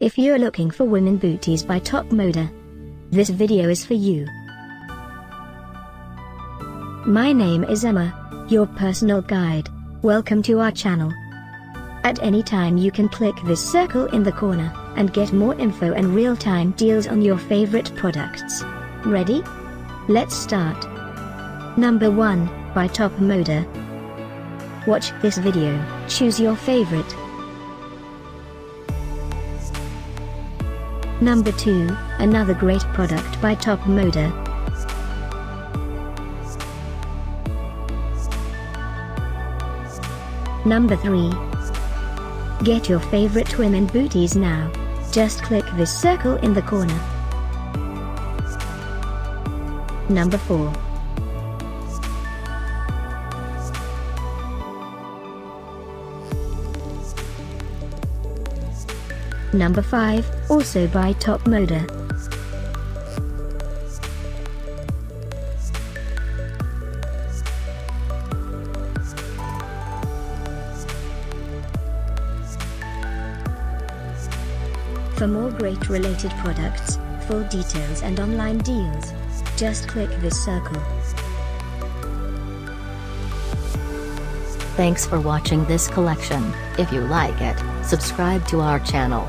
If you're looking for women booties by Top Moda, this video is for you. My name is Emma, your personal guide. Welcome to our channel. At any time you can click this circle in the corner, and get more info and real-time deals on your favorite products. Ready? Let's start. Number 1, by Top Moda. Watch this video, choose your favorite. Number 2, another great product by Top Moda. Number 3. Get your favorite women booties now. Just click this circle in the corner. Number 4. Number 5, also by Top Moda. For more great related products, full details and online deals, just click this circle. Thanks for watching this collection. If you like it, subscribe to our channel.